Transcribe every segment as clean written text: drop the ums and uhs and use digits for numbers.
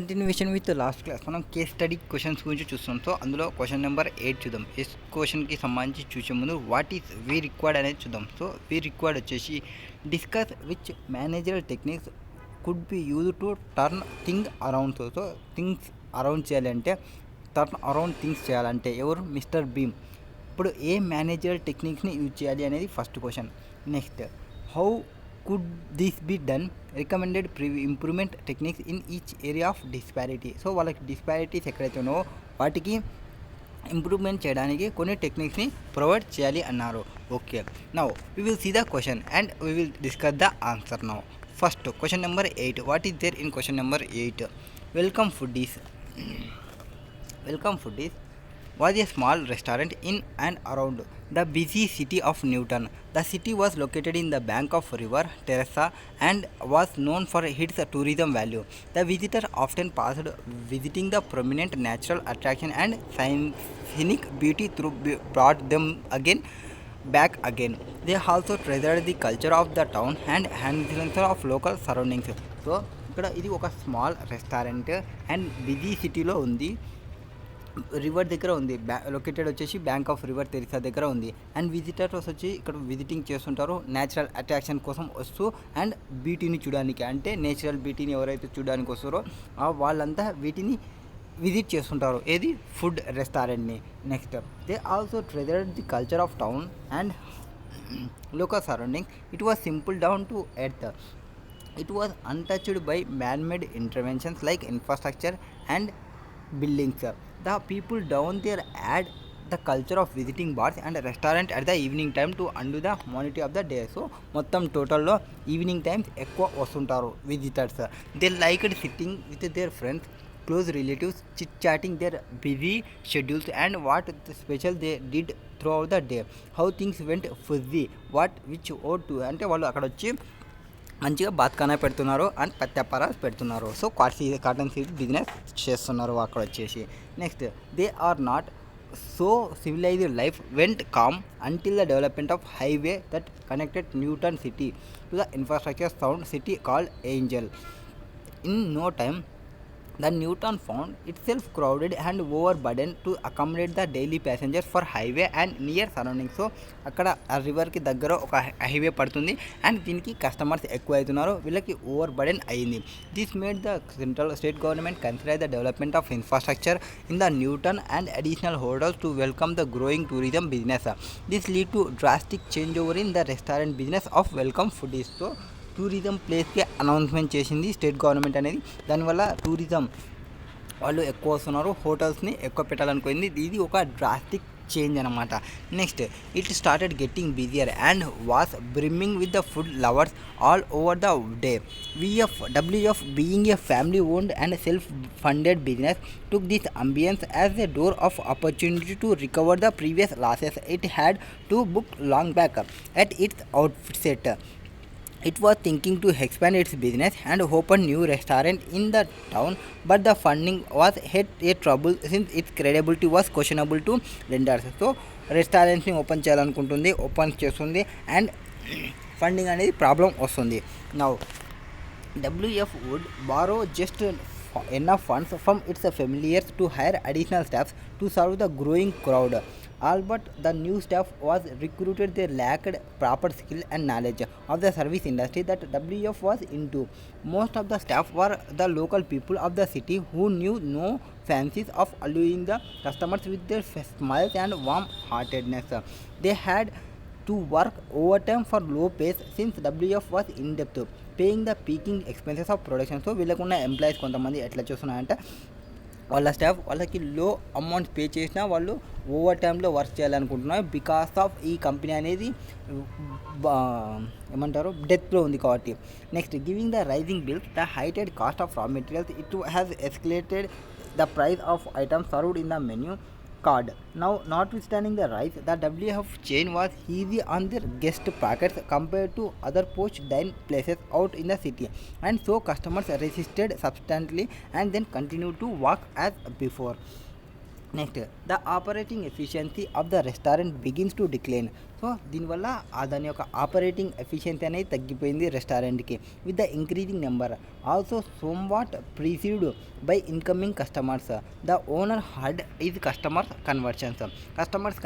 Continuation with last class మనం case study questions గురించి చూస్తాం. సో అందులో క్వశ్చన్ నెంబర్ 8 చూద్దాం. ఈ క్వశ్చన్కి సంబంధించి చూసే ముందు వాట్ ఈస్ వీ రిక్వైర్డ్ అనేది చూద్దాం. సో వీ రిక్వైర్డ్ వచ్చేసి discuss which managerial techniques could be use to turn thing around. So things around చేయాలంటే టర్న్ అరౌండ్ థింగ్స్ చేయాలంటే ఎవరు? Mister beam. ఇప్పుడు ఏ మేనేజరల్ టెక్నిక్స్ని యూజ్ చేయాలి అనేది first question. Next, how could this be done? Recommended improvement techniques in each area of disparity. So వాళ్ళకి disparities ఎక్కడైతే ఉన్నావో వాటికి ఇంప్రూవ్మెంట్ చేయడానికి కొన్ని టెక్నిక్స్ని ప్రొవైడ్ చేయాలి అన్నారు. Okay, now we will see the question and we will discuss the answer now. First, question number 8. What is there in question number 8? Welcome Foodies was a small restaurant in and around the busy city of Newton. The city was located in the bank of river Teresa and was known for its tourism value. The visitor often passed visiting the prominent natural attraction and scenic beauty through brought them back again. They also treasured the culture of the town and handling of local surroundings. So ఇక్కడ ఇది ఒక small restaurant and busy సిటీలో ఉంది, river దగ్గర ఉంది. Located వచ్చేసి bank of river Teresa దగ్గర ఉంది. అండ్ విజిటర్స్ వచ్చి ఇక్కడ విజిటింగ్ చేస్తుంటారు నేచురల్ అట్రాక్షన్ కోసం వస్తూ అండ్ బ్యూటీని చూడడానికి, అంటే నేచురల్ బ్యూటీని ఎవరైతే చూడడానికి వస్తారో వాళ్ళంతా వీటిని విజిట్ చేస్తుంటారు. ఏది? ఫుడ్ రెస్టారెంట్ని. Next, they also treasured the culture of town and local surroundings. It was simple down to earth. It was untouched by man-made interventions like infrastructure and buildings. The people down there had the culture of visiting bars and restaurants at the evening time to undo the monotony of the day. So మొత్తం టోటల్లో evening times ఎక్కువ వస్తుంటారు visitors. They liked sitting with their friends, close relatives, chit chatting their busy schedules and what special they did throughout the day, how things went fuzzy, what which oh to. అంటే వాళ్ళు అక్కడ వచ్చి మంచిగా బాత్ఖానా పెడుతున్నారు and పత్యాపార పెడుతున్నారు. So cotton seed business చేస్తున్నారు అక్కడ వచ్చేసి. Next, they are not so civilised life went calm until the development of highway that connected Newton city to the infrastructure sound city called Angel. In no time the Newton found itself crowded and overburdened to accommodate the daily passengers for highway and near surroundings. So అక్కడ ఆ రివర్కి దగ్గర ఒక highway పడుతుంది and దీనికి customers ఎక్కువ అవుతున్నారు, వీళ్ళకి over burden అయింది. This made the central state government consider the development of infrastructure in the Newton and additional hotels to welcome the growing tourism business. This lead to drastic change over in the restaurant business of welcome foodies. So tourism ప్లేస్కి announcement చేసింది state government అనేది. దానివల్ల tourism వాళ్ళు ఎక్కువ వస్తున్నారు, హోటల్స్ని ఎక్కువ పెట్టాలనుకుంది. ఇది ఒక డ్రాస్టిక్ చేంజ్ అనమాట. Next, it started getting busier and was brimming with the food lovers all over the day. WF being a family owned and self-funded business took this ambience as a door of opportunity to recover the previous losses it had to book long back. At its outset, it was thinking to expand its business and open new restaurant in the town, but the funding was hit a trouble since its credibility was questionable to lenders. So రెస్టారెంట్స్ని open చేయాలనుకుంటుంది, open చేస్తుంది and funding అనేది problem వస్తుంది. Now WF would borrow just enough funds from its familiars to hire additional staff to serve the growing crowd. Albeit the new staff was recruited, they lacked proper skill and knowledge of the service industry that WF was into. Most of the staff were the local people of the city who knew no fancies of alluring the customers with their smiles and warm-heartedness. They had to work overtime for low pay since WF was in depth, paying the peaking expenses of production. So వీళ్ళకున్న employees కొంతమంది ఎట్లా చూస్తున్నారంటే వాళ్ళ staff వాళ్ళకి లో amount pay చేసినా వాళ్ళు over టైంలో work చేయాలనుకుంటున్నారు బికాస్ ఆఫ్ ఈ కంపెనీ అనేది ఏమంటారు డెత్లో ఉంది కాబట్టి. Next, giving the rising bills, the హైటెడ్ cost of raw materials, it has escalated the price of items served in the menu card. Now, notwithstanding the rise, the WF chain was easy on their guest packets compared to other post-dine places out in the city, and so customers resisted substantially and then continued to walk as before. Next the operating efficiency of the restaurant begins to decline. So దీనివల్ల దాని యొక్క operating efficiency అనేది తగ్గిపోయింది రెస్టారెంట్కి with the increasing number also somewhat perceived by incoming customers. The owner had is customers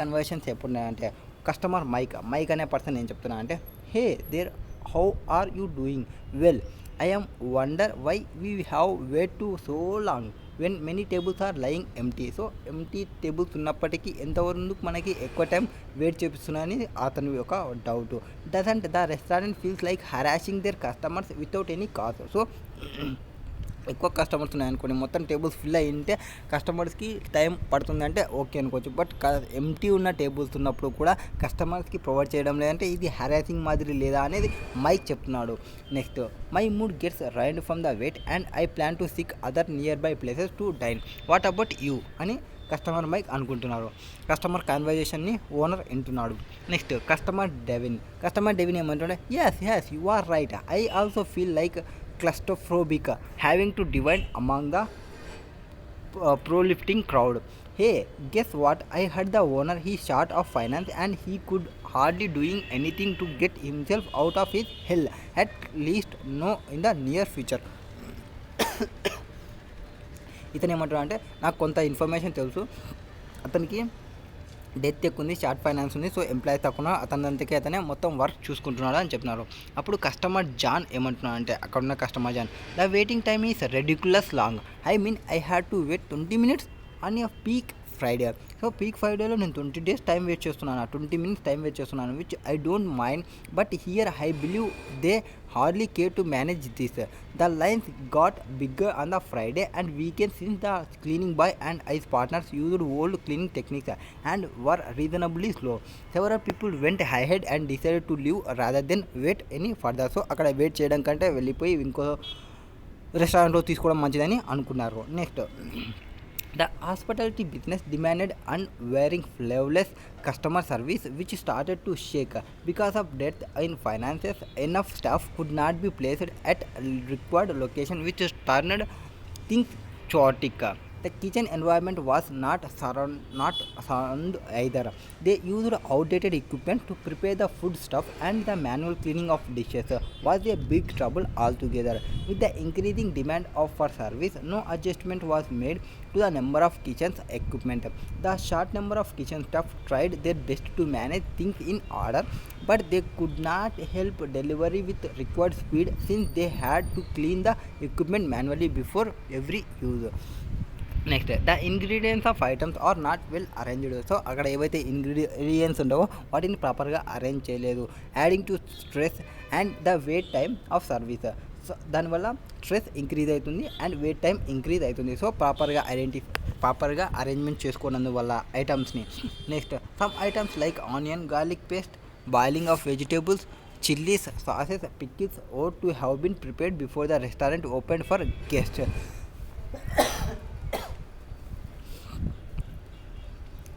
conversations ఎప్పుడున్నాయంటే customer Mike అనే person ఏం చెప్తున్నా అంటే hey there how are you doing well I am wonder why we have wait to so long when many tables are lying empty. So empty tables ఉన్నప్పటికీ ఎంతవరకు మనకి ఎక్కువ time wait చేపిస్తున్నాయని అతని యొక్క doubt. Doesn't the restaurant feels like harassing their customers without any cause. So ఎక్కువ customers ఉన్నాయనుకోండి, మొత్తం టేబుల్స్ ఫిల్ అయి ఉంటే కస్టమర్స్కి టైం పడుతుందంటే ఓకే అనుకోవచ్చు. బట్ ఎంటీ ఉన్న టేబుల్స్ ఉన్నప్పుడు కూడా కస్టమర్స్కి ప్రొవైడ్ చేయడం లేదంటే ఇది హరాసింగ్ మాదిరి లేదా అనేది మైక్ చెప్తున్నాడు. Next my mood gets ruined from the wait and I plan to seek other nearby places to dine. What about you అని కస్టమర్ మైక్ అనుకుంటున్నారు. కస్టమర్ కన్వర్జేషన్ని ఓనర్ వింటున్నాడు. నెక్స్ట్ కస్టమర్ డెవిన్ ఏమంటుండే yes you are right, I also feel like claustrophobic having to divide among the proliferating crowd. Hey, guess what? I heard the owner he short of finance and he could hardly doing anything to get himself out of his hell, at least no in the near future. ఇతను ఏమంటాడు అంటే నాకు కొంత information తెలుసు, అతనికి death ఎక్కువ ఉంది, short finance ఉంది, సో ఎంప్లాయీ తక్కువ, అతనంతకే అతనే మొత్తం వర్క్ చూసుకుంటున్నాడు అని చెప్తున్నారు. అప్పుడు కస్టమర్ జాన్ ఏమంటున్నాడు అంటే అక్కడున్న customer John the waiting time is ridiculous long, I mean I had to wait 20 minutes on a peak Friday. So peak ఫ్రైడేలో నేను 20 days టైం వెయిట్ చేస్తున్నాను, 20 minutes టైం వెయిట్ చేస్తున్నాను, which I don't mind, but here I believe they hardly care to manage this. The lines got bigger on the Friday and weekend since the cleaning boy and his partners used old cleaning techniques and were reasonably slow. Several people went ahead and decided to leave rather than wait any further. So అక్కడ wait చేయడం కంటే వెళ్ళిపోయి ఇంకో రెస్టారెంట్లో తీసుకోవడం మంచిదని అనుకున్నారు. Next the hospitality business demanded unwearing flawless customer service which started to shake. Because of death in finances, enough staff could not be placed at required location which turned things chaotic. The kitchen environment was not sound either. They used outdated equipment to prepare the food stuff and the manual cleaning of dishes was a big trouble altogether. With the increasing demand for service, no adjustment was made to the number of kitchens equipment. The short number of kitchen staff tried their best to manage things in order, but they could not help delivery with required speed since they had to clean the equipment manually before every use. Next the ingredients of items are not well arranged. So అక్కడ ఏవైతే ingredients ఉండవో వాటిని ప్రాపర్గా arrange చేయలేదు. Adding to stress and the wait time of service. So దానివల్ల stress increase అవుతుంది and wait time increase అవుతుంది. So ప్రాపర్గా అరేంజ్మెంట్ చేసుకోనందువల్ల ఐటమ్స్ని. Next some items like onion garlic paste, boiling of vegetables, chilies, sauces, pickles ought to have been prepared before the restaurant opened for guests.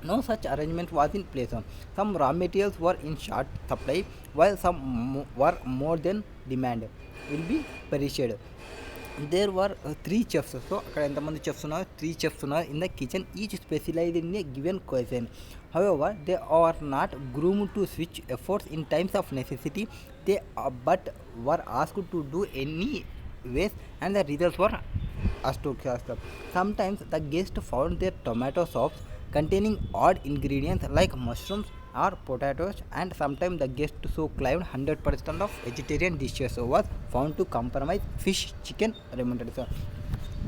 No such arrangement was in place. Some raw materials were in short supply, while some were more than demand will be perished. There were 3 chefs. So అక్కడ ఎంతమంది chefs ఉన్నారు? 3 chefs ఉన్నారు in the kitchen, each specialized in a given cuisine. However, they are not groomed to switch efforts in times of necessity. They but were asked to do any ways, and the results were atrocious. Sometimes the guests found their tomato sauce containing odd ingredients like mushrooms or potatoes, and sometimes the guest so claimed 100% of vegetarian dishes was found to compromise fish, chicken, reminded.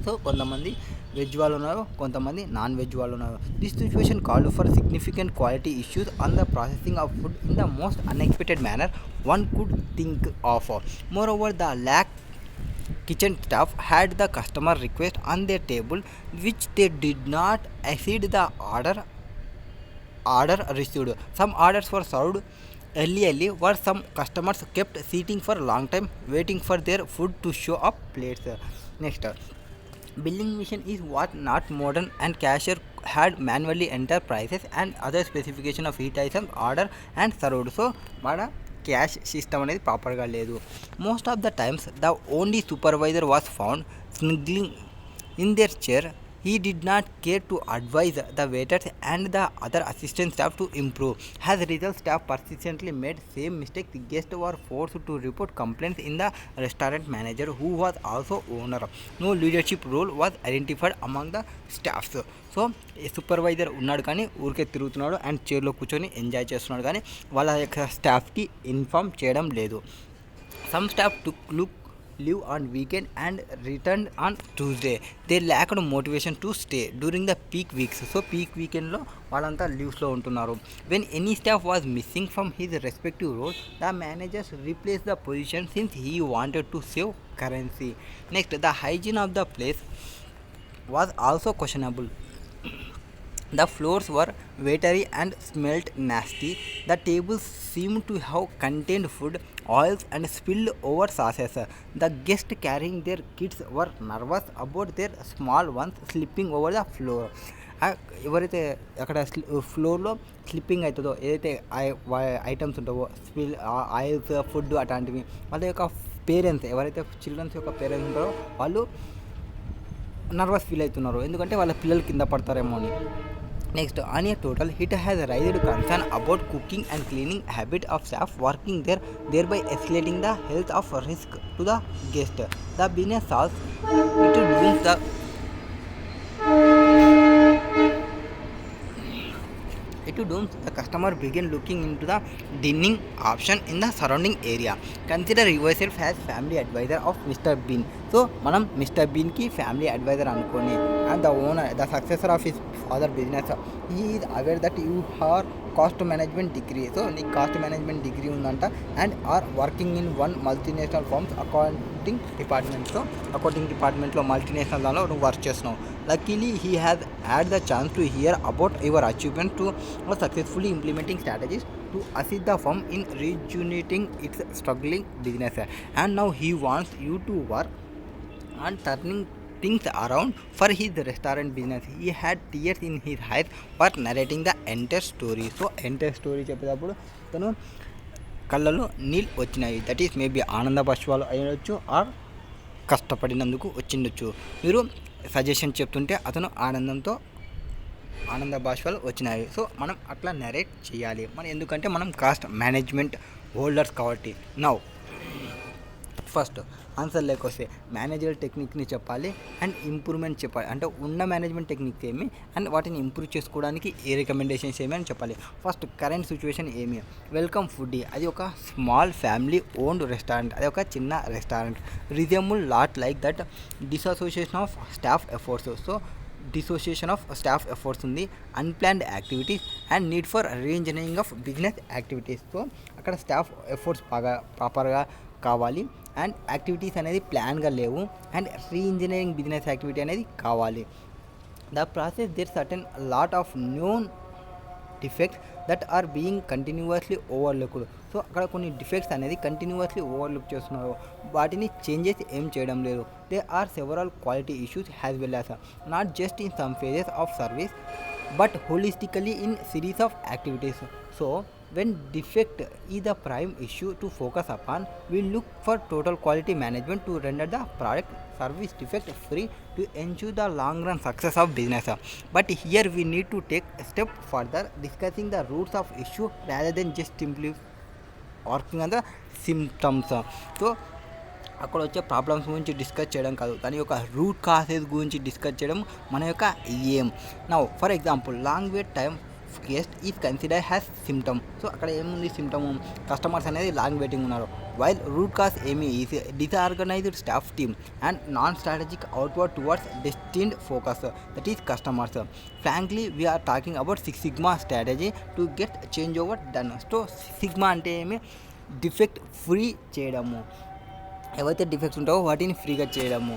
So కొంతమంది veg వాళ్ళు ఉన్నారు, కొంతమంది non veg వాళ్ళు ఉన్నారు. This situation called for significant quality issues on the processing of food in the most unexpected manner one could think of. More over the lack kitchen staff had the customer request on their table which they did not exceed the order received. Some orders were served early while some customers kept sitting for a long time waiting for their food to show up plates. Next, billing machine is what not modern, and cashier had manually enter prices and other specification of each item order and served. So మన cash system అనేది ప్రాపర్గా లేదు. Most of the times the only supervisor was found snuggling in their chair He did not care to advise the waiters and the other assistant staff to improve. As a result, staff persistently made same mistakes. Guests were forced to report complaints in the restaurant manager, who was also owner. No leadership role was identified among the staffs. So supervisor ఉన్నాడు కానీ ఊరికే తిరుగుతున్నాడు and చైర్లో కూర్చొని enjoy చేస్తున్నాడు కానీ వాళ్ళ యొక్క స్టాఫ్కి ఇన్ఫామ్ చేయడం లేదు. Some staff took leave on weekend and returned on Tuesday. They lacked motivation to stay during the peak weeks. So peak weekend లో వాళ్ళంతా లీవ్స్లో ఉంటున్నారు. When any staff was missing from his respective role, the managers replaced the position since he wanted to save currency. Next, the hygiene of the place was also questionable. The floors were watery and smelt nasty. The tables seemed to have contained food, oils and spilled over sauces. The guests carrying their kids were nervous about their small ones slipping over the floor. ఎవరైతే అక్కడ ఫ్లోర్లో slipping అవుతుందో ఏదైతే items ఉంటావో spill oils food అట్లాంటివి వాళ్ళ యొక్క parents ఎవరైతే చిల్డ్రన్స్ యొక్క పేరెంట్స్ ఉంటారో వాళ్ళు నర్వస్ ఫీల్ అవుతున్నారు ఎందుకంటే వాళ్ళ పిల్లలు కింద పడతారేమో అని. Next, on a total, it has raised concern about cooking and cleaning habit of staff working there, thereby escalating the health of risk to the guest. The business solves it dooms the customer begin looking into the dining option in the surrounding area. Consider yourself as family advisor of Mr. Bean. So మనం mister బీన్కి family advisor అనుకోని and the owner the successor of his father business he is aware that you hold cost management degree. So నీకు cost management degree ఉందంట and are working in one multinational firms accounting department. So accounting డిపార్ట్మెంట్లో multinational దానిలో నువ్వు work చేస్తున్నావు. Luckily, he has had the chance to hear about your achievement to successfully implementing strategies to assist the firm in rejuvenating its struggling business. And now he wants you to work on turning things around for his restaurant business. He had tears in his eyes for narrating the entire story. So, entire story చెప్పేటప్పుడు తను కళ్ళలో నీళ్ళు వచ్చినాయి. That is maybe ఆనంద బాష్పాలు అయ్యొచ్చు are కష్టపడినందుకు వచ్చిండొచ్చు. మీరు suggestion చెప్తుంటే అతను ఆనంద బాష్పాలు వచ్చినాయి. సో మనం అట్లా నరేట్ చేయాలి ఎందుకంటే మనం కాస్ట్ మేనేజ్మెంట్ హోల్డర్స్ కాబట్టి. నౌ ఫస్ట్ ఆన్సర్ లేకొస్తే మేనేజర్ టెక్నిక్ని చెప్పాలి అండ్ ఇంప్రూవ్మెంట్ చెప్పాలి. అంటే ఉన్న మేనేజ్మెంట్ టెక్నిక్స్ ఏమి అండ్ వాటిని ఇంప్రూవ్ చేసుకోవడానికి ఏ రికమెండేషన్స్ ఏమి అని చెప్పాలి. ఫస్ట్ కరెంట్ సిచ్యువేషన్ ఏమి, వెల్కమ్ ఫుడ్డీ అది ఒక స్మాల్ ఫ్యామిలీ ఓన్డ్ రెస్టారెంట్, అది ఒక చిన్న రెస్టారెంట్. Resemble lot like that dissociation of staff efforts. So dissociation of staff efforts ఉంది, unplanned activities and need for reengineering of business activities. So అక్కడ staff efforts బాగా ప్రాపర్గా కావాలి అండ్ యాక్టివిటీస్ అనేది ప్లాన్గా లేవు అండ్ రీఇంజనీరింగ్ బిజినెస్ యాక్టివిటీ అనేది కావాలి. The process there certain lot of known defects that are being continuously overlooked. So అక్కడ కొన్ని డిఫెక్ట్స్ అనేది కంటిన్యూస్లీ ఓవర్లుక్ చేస్తున్నారు, వాటిని చేంజెస్ ఏం చేయడం లేదు. They are several quality issues has well as not just in some phases of service but holistically in series of activities. So when defect is the prime issue to focus upon, we look for total quality management to render the product service defect free to ensure the long run success of business. But here we need to take a step further, discussing the roots of issue rather than just simply working on the symptoms. So అక్కడ వచ్చే problems గురించి discuss చేయడం కాదు, దాని యొక్క route causes గురించి discuss చేయడం మన యొక్క ఏం. Now for example long wait time guest is consider has symptom. So అక్కడ ఏముంది సిమ్టమ్, కస్టమర్స్ అనేది లాంగ్ వెయిటింగ్ ఉన్నారు. వైల్ రూట్ కాస్ ఏమి is disorganized staff team and non strategic outward towards destined focus, that is customers. Frankly we're talking about 6 Sigma strategy to get change over done. So 6 Sigma అంటే ఏమి, defect free చేయడము, ఏవైతే defects ఉంటావో వాటిని ఫ్రీగా చేయడము,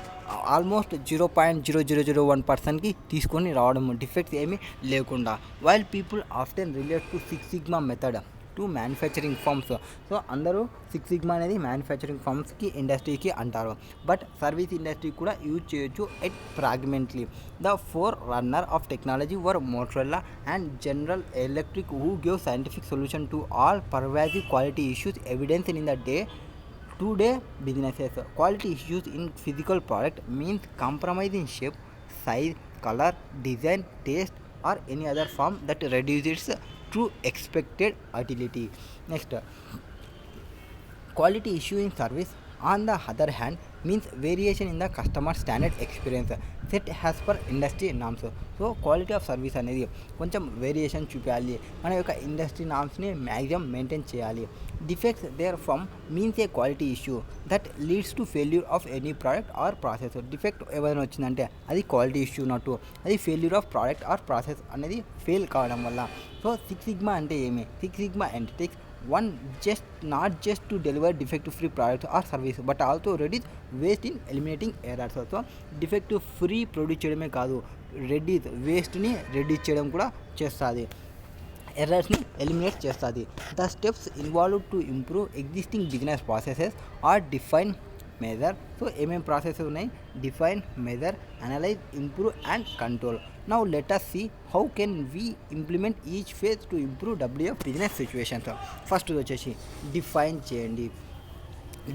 almost 0.0001%కి తీసుకొని రావడము, డిఫెక్ట్స్ ఏమీ లేకుండా. While people often relate to 6 Sigma method to manufacturing firms. So అందరూ 6 Sigma అనేది మ్యానుఫ్యాక్చరింగ్ ఫర్మ్స్కి ఇండస్ట్రీకి అంటారు, బట్ సర్వీస్ ఇండస్ట్రీ కూడా యూజ్ చేయొచ్చు at fragmentedly. The forerunner of technology were Motorola and General Electric who give scientific solution to all pervasive quality issues evidence in the Today businesses. Quality issues in physical product means compromise in shape, size, color, design, taste or any other form that reduces its true expected utility. Next, quality issue in service on the other hand means variation in the customer standard experience set as per industry norms. So quality of service అనేది కొంచెం variation చూపించాలి, మన యొక్క industry నామ్స్ని maximum maintain చేయాలి. Defects there from means a quality issue that leads to failure of any product or process. Defect ఏమైనా వచ్చిందంటే అది క్వాలిటీ ఇష్యూ నట్టు, అది failure of product or process అనేది ఫెయిల్ కావడం వల్ల. సో 6 సిగ్మా అంటే ఏమి? 6 sigma entities one not just to deliver defect free products or service but also reduce waste in eliminating errors. So defect free produce చేయడమే కాదు, వేస్ట్ని reduce చేయడం కూడా చేస్తుంది, ఎర్రర్స్ని ఎలిమినేట్ చేస్తుంది. The steps involve to improve existing business processes are define measure. So ఏమేమి processes ఉన్నాయి? Define, measure, analyse, improve and control. Now let us see how can we implement each phase to improve WF business situations. First వచ్చేసి define చేయండి.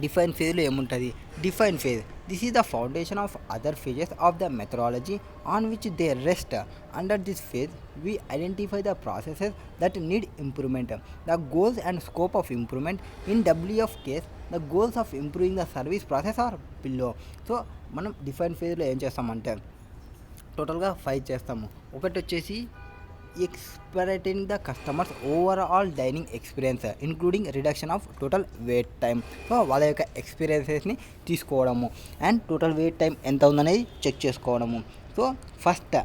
Define ఫేజ్లో ఏముంటుంది? Define phase, this is the foundation of other phases of the methodology on which they rest. Under this phase we identify the processes that need improvement, the goals and scope of improvement. In WF case the goals of improving the service process are below. సో మనం define ఫేజ్లో ఏం చేస్తామంటే టోటల్గా 5 చేస్తాము. ఒకటి వచ్చేసి ascertain the customers overall dining experience including reduction of total wait time. So వాళ్ళ యొక్క ఎక్స్పీరియన్సెస్ని తీసుకోవడము అండ్ టోటల్ వెయిట్ టైం ఎంత ఉందనేది చెక్ చేసుకోవడము. సో ఫస్ట్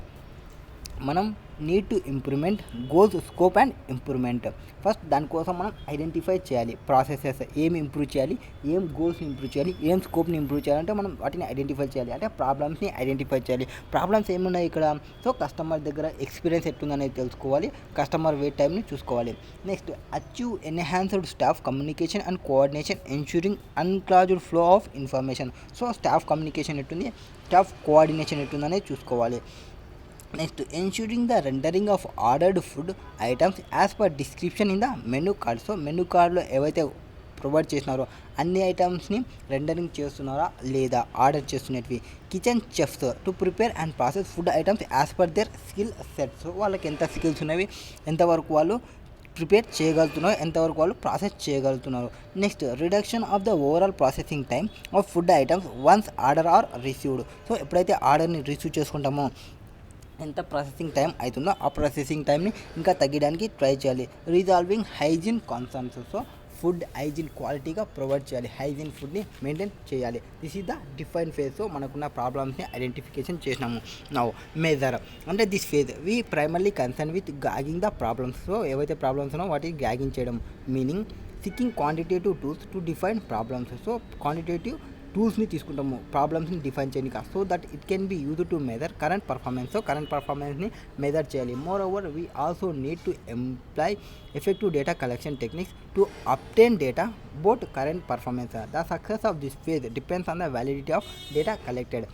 మనం need to improvement goals, scope and improvement. First దానికోసం మనం ఐడెంటిఫై చేయాలి ప్రాసెసెస్ ఏమి ఇంప్రూవ్ చేయాలి, ఏం గోల్స్ని ఇంప్రూవ్ చేయాలి, ఏం స్కోప్ని ఇంప్రూవ్ చేయాలంటే మనం వాటిని ఐడెంటిఫై చేయాలి, అంటే ప్రాబ్లమ్స్ని ఐడెంటిఫై చేయాలి. ప్రాబ్లమ్స్ ఏమున్నాయి ఇక్కడ? సో కస్టమర్ దగ్గర ఎక్స్పీరియన్స్ ఎట్లుందనేది తెలుసుకోవాలి, కస్టమర్ వెయిట్ టైంని చూసుకోవాలి. Next achieve enhanced staff communication and coordination ensuring unclogged flow of information. So staff communication ఎట్టుంది, స్టాఫ్ కోఆర్డినేషన్ ఎట్టుందనేది చూసుకోవాలి. Next ensuring the rendering of ordered food items as per description in the menu card. So menu కార్డ్లో ఏవైతే provide చేసినారో అన్ని ఐటమ్స్ని rendering చేస్తున్నారా లేదా ఆర్డర్ చేస్తున్నవి. Kitchen chefs to prepare and process food items as per their skill sets. వాళ్ళకి ఎంత స్కిల్స్ ఉన్నవి, ఎంతవరకు వాళ్ళు ప్రిపేర్ చేయగలుగుతున్నారు, ఎంతవరకు వాళ్ళు ప్రాసెస్ చేయగలుగుతున్నారు. Next reduction of the overall processing time of food items once order or received. So ఎప్పుడైతే ఆర్డర్ని రిసీవ్ చేసుకుంటామో ఎంత ప్రాసెసింగ్ టైం అవుతుందో ఆ ప్రాసెసింగ్ టైంని ఇంకా తగ్గడానికి ట్రై చేయాలి. Resolving hygiene concerns. So food hygiene క్వాలిటీగా ప్రొవైడ్ చేయాలి, హైజీన్ ఫుడ్ని మెయింటైన్ చేయాలి. This is the define phase. So మనకున్న ప్రాబ్లమ్స్ని ఐడెంటిఫికేషన్ చేసినాము. నౌ మెజర్ అంటే this phase we primarily concern with gauging the problems. So ఏవైతే ప్రాబ్లమ్స్ ఉన్నాయో వాటిని గ్యాగింగ్ చేయడం, meaning seeking quantitative tools to define problems. So quantitative టూల్స్ని తీసుకుంటాము ప్రాబ్లమ్స్ని డిఫైన్ చేయడానికి, so that it can be use to measure current performance. So current పర్ఫార్మెన్స్ని measure చేయాలి. Moreover we also need to employ effective data collection techniques to obtain data about current performance. The success of this phase depends on the validity of data collected.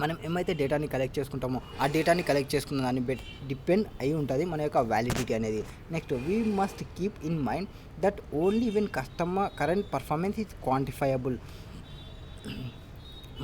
మనం ఏమైతే డేటాని collect చేసుకుంటామో ఆ డేటాని collect చేసుకున్న దాన్ని depend అయి ఉంటుంది మన యొక్క వ్యాలిడిటీ అనేది. Next we must keep in mind that only when customer current performance is quantifiable.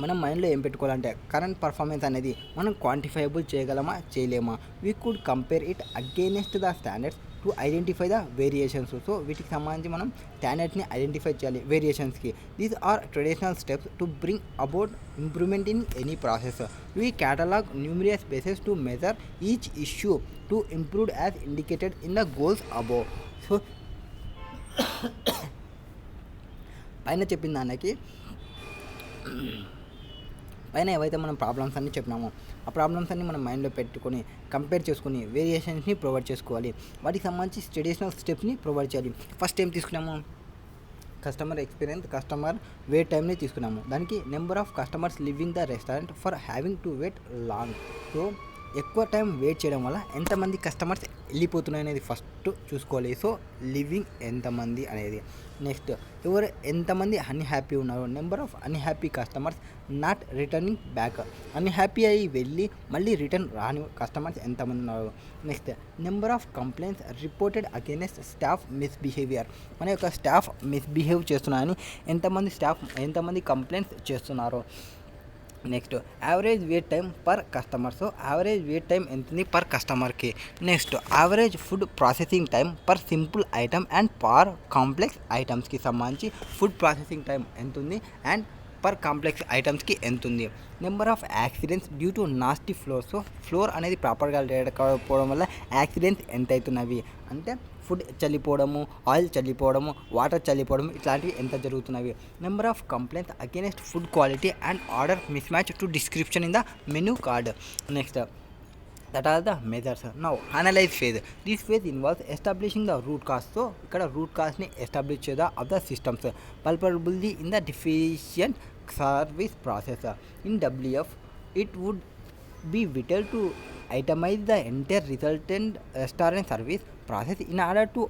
మనం మైండ్లో ఏం పెట్టుకోవాలంటే కరెంట్ పర్ఫార్మెన్స్ అనేది మనం క్వాంటిఫైయబుల్ చేయగలమా చేయలేమా. We could compare it against the standards to identify the variations. So వీటికి సంబంధించి మనం స్టాండర్డ్స్ని ఐడెంటిఫై చేయాలి వేరియేషన్స్కి. These are traditional steps to bring about improvement in any process. We catalogue numerous bases to measure each issue to improve as indicated in the goals above. So పైన చెప్పిన దానికి పైన ఏవైతే మనం ప్రాబ్లమ్స్ అన్నీ చెప్పినామో ఆ ప్రాబ్లమ్స్ అన్నీ మనం మైండ్లో పెట్టుకొని కంపేర్ చేసుకొని వేరియేషన్స్ని ప్రొవైడ్ చేసుకోవాలి. వాటికి సంబంధించి ట్రెడిషనల్ స్టెప్స్ని ప్రొవైడ్ చేయాలి. ఫస్ట్ ఏం తీసుకున్నాము? కస్టమర్ ఎక్స్పీరియన్స్, కస్టమర్ వెయిట్ టైంని తీసుకున్నాము. దానికి number of customers living the restaurant for having to wait long. So ఎక్కువ టైం వెయిట్ చేయడం వల్ల ఎంతమంది కస్టమర్స్ వెళ్ళిపోతున్నాయి అనేది ఫస్ట్ చూసుకోవాలి. సో లివింగ్ ఎంతమంది అనేది. నెక్స్ట్ ఎంతమంది అన్హ్యాపీ ఉన్నారు, number of unhappy customers not returning back. Unhappy అయ్యి వెళ్ళి మళ్ళీ రిటర్న్ రాని కస్టమర్స్ ఎంతమంది ఉన్నారు. Next number of complaints reported against staff misbehaviour. మన యొక్క స్టాఫ్ మిస్బిహేవ్ చేస్తున్నారని ఎంతమంది కంప్లైంట్స్ చేస్తున్నారు. Next average wait time per customer. So average wait time ఎంత ఉంది పర్ కస్టమర్కి. Next average food processing time per simple item and per complex ఐటమ్స్కి సంబంధించి ఫుడ్ ప్రాసెసింగ్ టైం ఎంత ఉంది అండ్ పర్ కాంప్లెక్స్ ఐటమ్స్కి ఎంత ఉంది. Number of accidents due to nasty floor. So floor అనేది ప్రాపర్గా లేకపోవడం వల్ల యాక్సిడెంట్స్ ఎంత అవుతున్నవి అంటే ఫుడ్ చల్లిపోవడము, ఆయిల్ చల్లిపోవడము, వాటర్ చల్లిపోవడం ఇట్లాంటివి ఎంత జరుగుతున్నవి. Number of complaints against food quality and order mismatch to description in the menu card. Next that are the measures. Now analyze phase. This phase involves establishing the root cause. So ఇక్కడ root cause ని establish చేయడం of the systems palpably in the deficient service process. In WF it would be vital to itemize the entire resultant restaurant service process in order to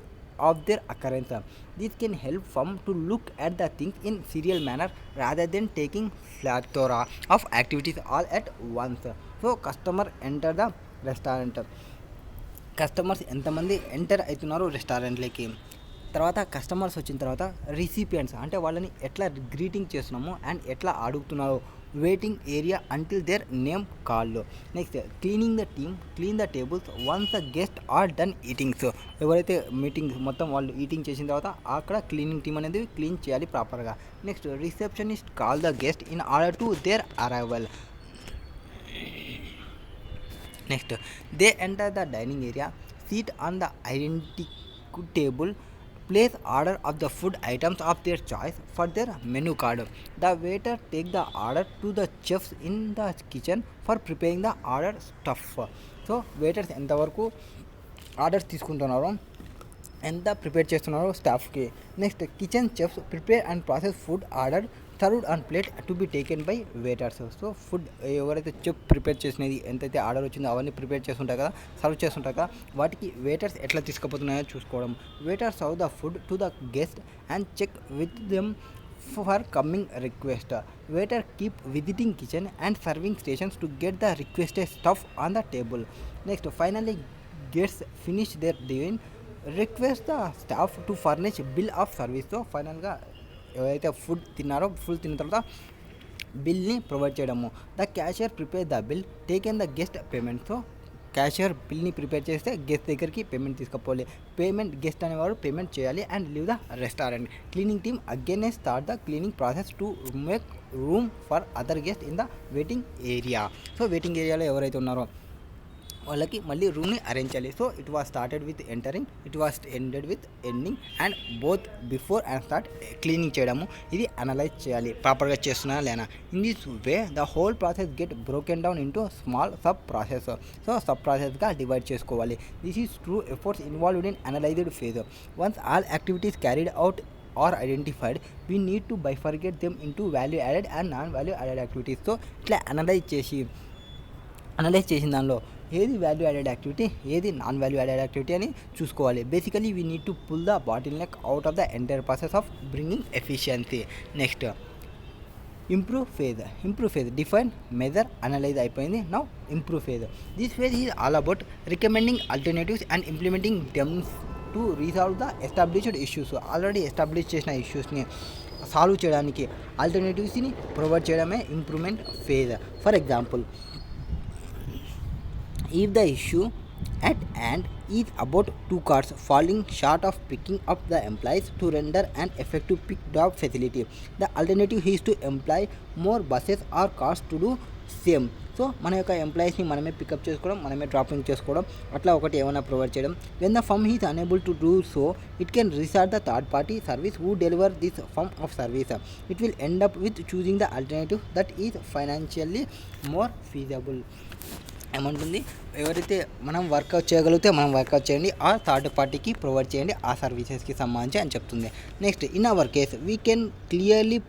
of their occurrence. This can help firm to look at the things in serial manner rather than taking plethora of activities all at once. So customer enter the restaurant. Customers ఎంతమంది enter అవుతున్నారు రెస్టారెంట్లోకి. తర్వాత customers వచ్చిన తర్వాత recipients అంటే వాళ్ళని ఎట్లా greeting చేస్తున్నాము and ఎట్లా అడుగుతున్నారు. Waiting area until their name call. Next cleaning the team clean the tables once the guest are done eatings. ఎవరైతే మీటింగ్స్ మొత్తం వాళ్ళు ఈటింగ్ చేసిన తర్వాత అక్కడ క్లీనింగ్ టీమ్ అనేది క్లీన్ చేయాలి ప్రాపర్గా. Next receptionist call the guest in order to their arrival. Next, they enter the dining area, sit on the identical table, place order of the food items of their choice for their menu card. The waiter take the order to the chefs in the kitchen for preparing the order stuff. So waiters ఎంతవరకు orders తీసుకుంటున్నారో ఎంత prepare చేస్తున్నారో స్టాఫ్కి. Next kitchen chefs prepare and process food order served on plate to be taken by waiters. So food ఎవరైతే chef prepare చేసినది ఎంతైతే order వచ్చిందో అవన్నీ ప్రిపేర్ చేస్తుంటారు కదా, సర్వ్ చేస్తుంటారు కదా, వాటికి వెయిటర్స్ ఎట్లా తీసుకుపోతున్నాయో చూసుకోవడం. Waiters serve the food to the guest and check with them for coming request. Waiter keep visiting kitchen and serving stations to get the requested stuff on the table. Next finally gets finish their divine request the staff to furnish bill of service. So ఫైనల్గా ఎవరైతే food తిన్నారో food తిన్న తర్వాత బిల్ని provide చేయడము. The cashier prepare the bill taken the guest payment. So cashier బిల్ని prepare చేస్తే guest దగ్గరికి payment తీసుకుపోవాలి. పేమెంట్ గెస్ట్ అనేవాడు పేమెంట్ చేయాలి and leave the restaurant. Cleaning team again start the cleaning process to make room for other guest in the waiting area. So waiting ఏరియాలో ఎవరైతే ఉన్నారో వాళ్ళకి మళ్ళీ రూమ్ని అరేంజ్ చేయాలి. So it was started with entering, it was ended with ending and both before and start cleaning చేయడము. ఇది analyse చేయాలి ప్రాపర్గా చేస్తున్నా లేనా. In this way the whole process get broken down into small sub process. So sub ప్రాసెస్గా divide చేసుకోవాలి. This is true efforts involved in analysed phase. Once all activities carried out or identified, we need to bifurcate them into value added and non value added activities. So ఇట్లా analyse చేసిన దానిలో ఏది value added activity ఏది non value added activity అని చూసుకోవాలి. Basically we need to pull the bottleneck out of the entire process of bringing efficiency. Next improve phase define measure analyse అయిపోయింది. Now improve phase. This phase is all about recommending alternatives and implementing them to resolve the established issues. Already establish చేసిన ఇష్యూస్ని solve చేయడానికి ఆల్టర్నేటివ్స్ని provide చేయడమే improvement phase. For example, if the issue at hand is about 2 cars falling short of picking up the employees to render an effective pick drop facility, the alternative is to employ more buses or cars to do same. So మన యొక్క ఎంప్లాయీస్ని మనమే pickup చేసుకోవడం, మనమే dropping చేసుకోవడం, అట్లా ఒకటి ఏమైనా ప్రొవైడ్ చేయడం. When the firm is unable to do so it can resort the third party service who deliver this firm of service. It will end up with choosing the alternative that is financially more feasible. ఏమంటుంది, ఎవరైతే మనం work out చేయగలిగితే మనం work out చేయండి, ఆ third పార్టీకి provide చేయండి ఆ సర్వీసెస్కి సంబంధించి అని చెప్తుంది. Next, in our case we can clearly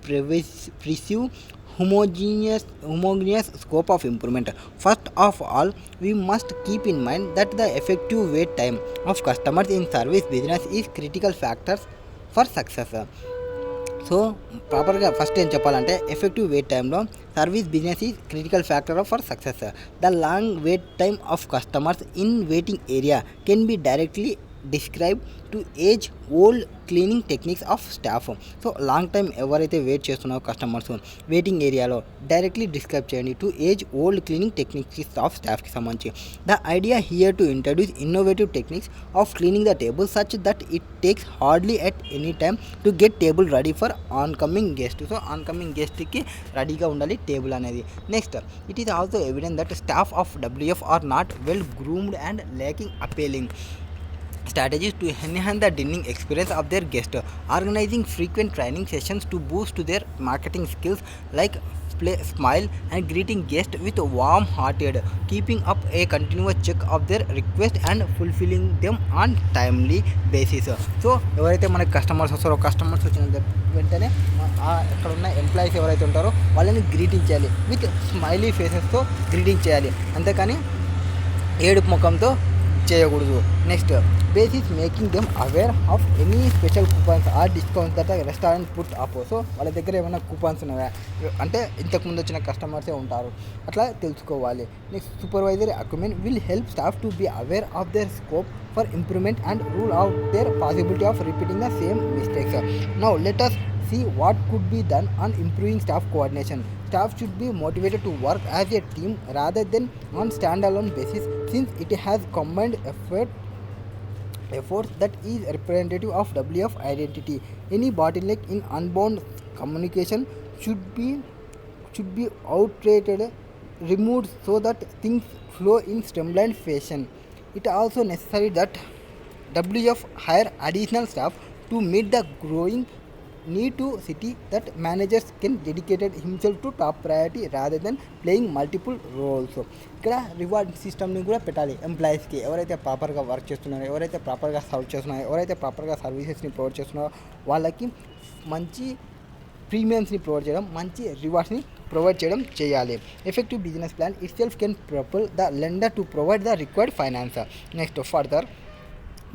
perceive homogeneous scope of improvement. First of all, we must keep in mind that the effective wait time of customers in service business is critical factors for success. So ప్రాపర్గా first ఏం చెప్పాలంటే effective wait టైంలో service business is critical factor for success. The long wait time of customers in waiting area can be directly describe to age old cleaning techniques of staff. So long time ఎవరైతే wait చేస్తున్నారో customers waiting ఏరియాలో directly describe చేయండి to age old cleaning techniques of స్టాఫ్కి సంబంధించి. The idea here to introduce innovative techniques of cleaning the table such that it takes hardly at any time to get table ready for oncoming guest. So oncoming గెస్ట్కి రెడీగా ఉండాలి table అనేది. Next, it is also evident that staff of WF are not well groomed and lacking appealing strategies to enhance the dining experience of their guests. Organizing frequent training sessions to boost their marketing skills like smile and greeting guests with warm hearted, keeping up a continuous check of their request and fulfilling them on timely basis. So ఎవరైతే మనకి customers వస్తారో customers వచ్చిన వెంటనే అక్కడ ఉన్న employees ఎవరైతే ఉంటారో వాళ్ళని గ్రీటింగ్ చేయాలి, విత్ స్మైలీ ఫేసెస్తో గ్రీటింగ్ చేయాలి, అంతేకాని ఏడుపు ముఖంతో చేయకూడదు. Next, basis making them aware of any special coupons or discounts that restaurant put up. So వాళ్ళ దగ్గర ఏమైనా కూపన్స్ ఉన్నాయా అంటే ఇంతకుముందు వచ్చిన కస్టమర్సే ఉంటారు, అట్లా తెలుసుకోవాలి. Next, supervisory equipment will help staff to be aware of their scope for improvement and rule out their possibility of repeating the same mistakes. Now let us see what could be done on improving staff coordination. Staff should be motivated to work as a team rather than on standalone basis, since it has combined efforts that is representative of WF identity. Any bottleneck in unbound communication should be outrighted removed so that things flow in streamlined fashion. It also necessary that WF hire additional staff to meet the growing need to city that managers can dedicate himself to top priority rather than playing multiple roles. ఇక్కడ reward సిస్టమ్ని కూడా పెట్టాలి ఎంప్లాయీస్కి, ఎవరైతే ప్రాపర్గా work చేస్తున్నారో, ఎవరైతే ప్రాపర్గా సర్వ్ చేస్తున్నారో, ఎవరైతే ప్రాపర్గా సర్వీసెస్ని ప్రొవైడ్ చేస్తున్నారో వాళ్ళకి మంచి ప్రీమియమ్స్ని ప్రొవైడ్ చేయడం, మంచి రివార్డ్స్ని ప్రొవైడ్ చేయడం చేయాలి. Effective business plan itself can propel the lender to provide the required finance. Next, further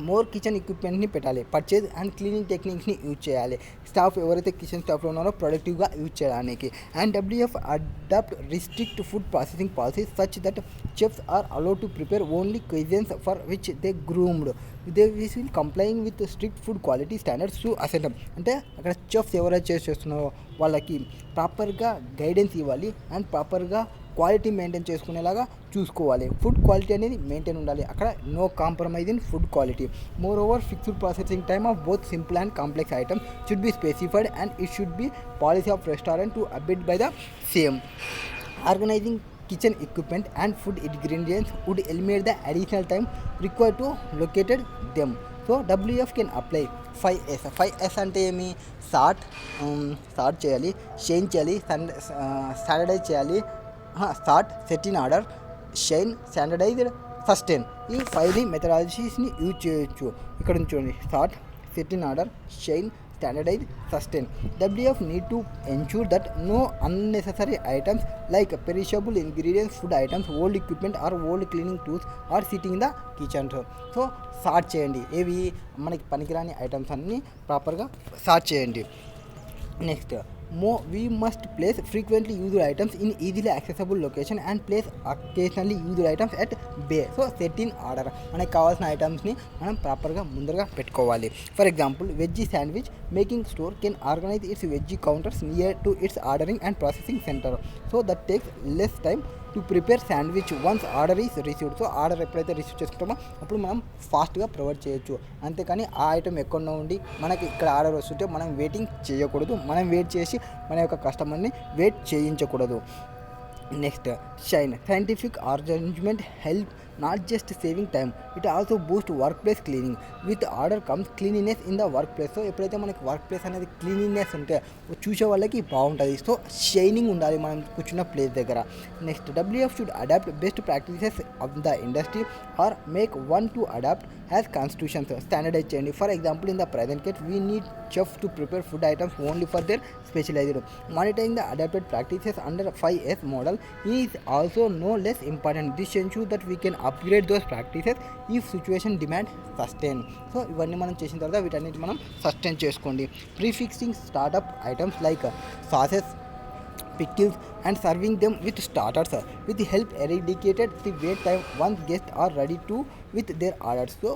more kitchen ఎక్విప్మెంట్ని పెట్టాలి, పర్చేజ్ అండ్ క్లీనింగ్ టెక్నిక్స్ని యూజ్ చేయాలి, స్టాఫ్ ఎవరైతే కిచెన్ స్టాఫ్లో ఉన్నారో ప్రొడక్టివ్గా యూజ్ చేయడానికి. And WF adopt restrict food processing policies such that chefs are allowed to prepare only cuisines for which they groomed. They will complying with strict food quality standards to ascent. అంటే అక్కడ chefs ఎవరైతే చేస్తున్నారో వాళ్ళకి ప్రాపర్గా guidance ఇవ్వాలి and ప్రాపర్గా quality maintain చేసుకునేలాగా చూసుకోవాలి. ఫుడ్ క్వాలిటీ అనేది మెయింటైన్ ఉండాలి, అక్కడ no compromise in food quality. Moreover fixed processing time of both simple and complex items should be specified and it should be policy of restaurant to abide by the same. Organising kitchen equipment and food ingredients would eliminate the additional time required to locate them. So WF can apply 5S. 5S అంటే ఏమి? Sort చేయాలి, shine చేయాలి, standardise చేయాలి, sort, set in order, shine, standardised, sustain. ఈ 5 మెథడాలజీస్ని use చేయొచ్చు. ఇక్కడ నుంచి చూడండి, sort, set in order, shine, standardize, sustain. WF need to ensure that no unnecessary items like perishable ingredients, food items, old equipment or old cleaning tools are sitting in the kitchen. So sort చేయండి, ఏవి మనకి పనికిరాని items అన్నీ ప్రాపర్గా sort చేయండి. Next, we must place frequently used items in easily accessible location and place occasionally used items at bay. So set in order, మనకు కావాల్సిన ఐటమ్స్ని మనం ప్రాపర్గా ముందరగా పెట్టుకోవాలి. For example, veggie sandwich making store can organise it's veggie counters near to it's ordering and processing centre. So that takes less time to prepare sandwich once order is received. So order ఎప్పుడైతే receive చేసుకుంటామో అప్పుడు మనం ఫాస్ట్గా provide చేయొచ్చు. అంతేకాని ఆ item ఎక్కడో ఉండి మనకి ఇక్కడ ఆర్డర్ వస్తుంటే మనం వెయిటింగ్ చేయకూడదు, మనం వెయిట్ చేసి మన యొక్క కస్టమర్ని వెయిట్ చేయించకూడదు. Next, shine. Scientific arrangement help not just saving time, it also boost workplace cleaning. With order comes cleanliness in the workplace. So ఎప్పుడైతే మనకి వర్క్ ప్లేస్ అనేది క్లీనినెస్ ఉంటే చూసే వాళ్ళకి బాగుంటుంది. సో షైనింగ్ ఉండాలి మనం కూర్చున్న ప్లేస్ దగ్గర. Next, WF should adopt best practices of the industry or make one to adopt has constitutions. Standardise చేయండి. For example, in the present case we need chef to prepare food items only for their specialised. Monitoring the adopted practices under 5S model is also no less important. This ensure that we can upgrade those practices if situation demand sustain. So ఇవన్నీ మనం చేసిన తర్వాత వీటన్నిటి మనం sustain చేసుకోండి. Prefixing startup items like sauces, pickles and serving them with starters. With help eradicated the wait time once guests are ready to with their orders. So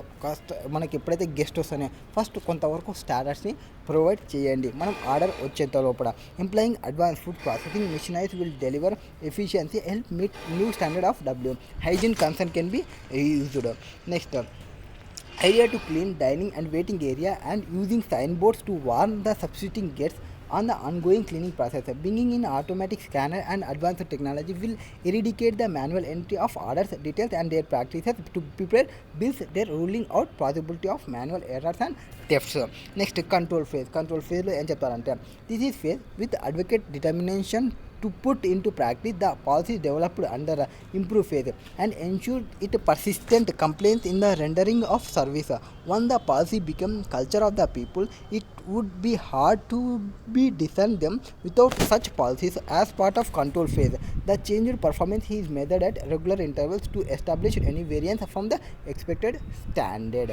మనకి ఎప్పుడైతే guest వస్తానే ఫస్ట్ కొంతవరకు స్టార్టర్స్ని ప్రొవైడ్ చేయండి మనం ఆర్డర్ వచ్చేంత లోపల. Employing advance food processing machineries will deliver efficiency help meet new standard of W. Hygiene concern can be used. Next area to clean dining and waiting area and using signboards to warn the substituting guests on the ongoing cleaning process. Bringing in automatic scanner and advanced technology will eradicate the manual entry of orders details and their practices to prepare bills. Their ruling out possibility of manual errors and thefts. Next, control phase. Control phase lo em cheptarante, this is phase with advocate determination to put into practice the policies developed under improved phase and ensure it persistent complaints in the rendering of service. Once the policy become culture of the people, it would be hard to be discern them without such policies. As part of control phase, the changed performance is measured at regular intervals to establish any variance from the expected standard.